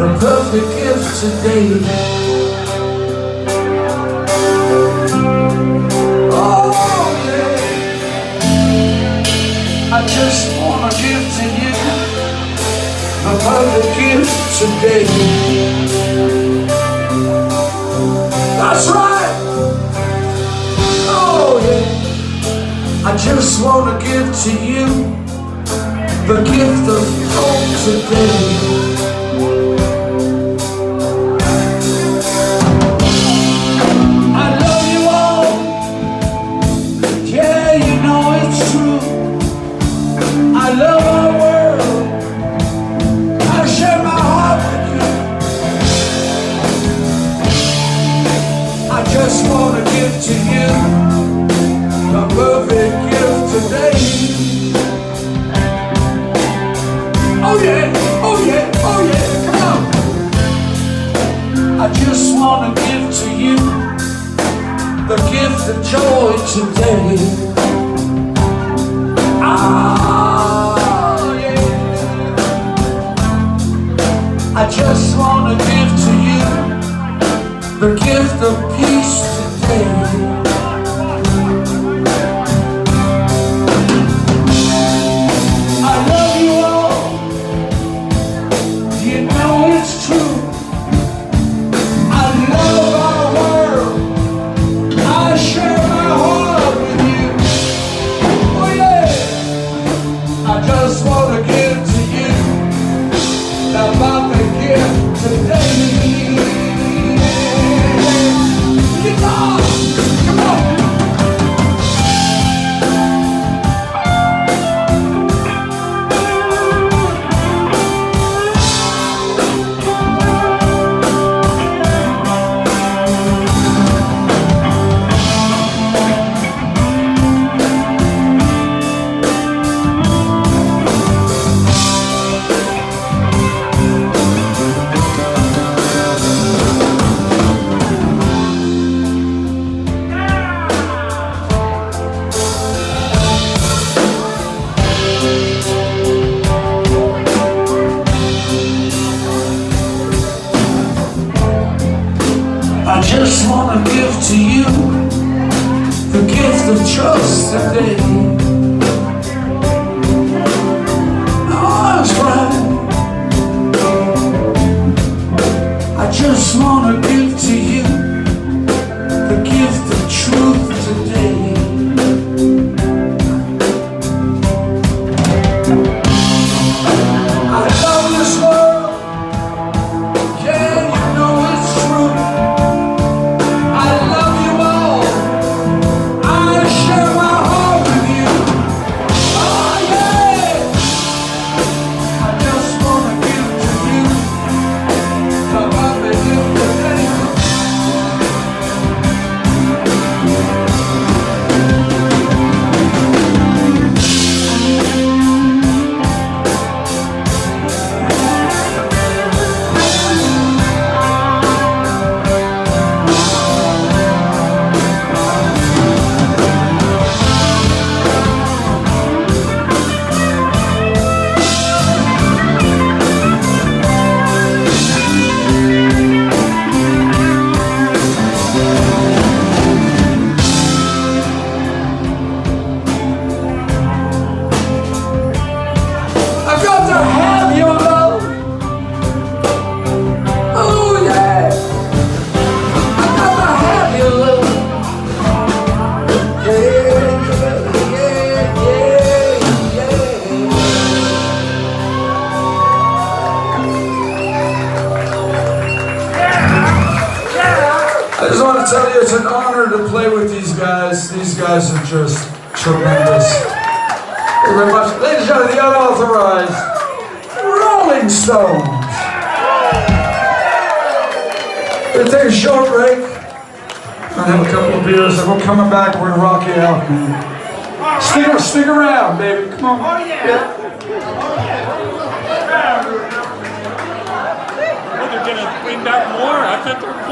the perfect gift today. Oh yeah, I just wanna give to you the perfect gift today. That's right. Oh yeah, I just wanna give to you the gift of hope today. I love you all, yeah, you know it's true. I love our world, I share my heart with you. I just wanna give to you the perfect gift today. Oh yeah, oh yeah, oh yeah, come on. I just wanna give to you the gift of joy today. Ah, yeah. I just wanna give to you the gift of peace today. I love you all, you know it's true. I love our world, I share my heart with you. Oh yeah, I just want to give to you the perfect gift today. Guitar, come on. I just want to give to you the gift of trust today. Oh, that's right. I just want to give to you the gift of truth today. I love this world, yeah, you know it's true. I just want to tell you it's an honor to play with these guys. These guys are just tremendous. Thank you very much. Ladies and gentlemen, the Unauthorized Rolling Stones. We're going to take a short break and have a couple of beers, and we're coming back. We're going to rock you out, man. Stick around, baby. Come on. Oh, yeah. They're going to bring back more. I thought they were playing.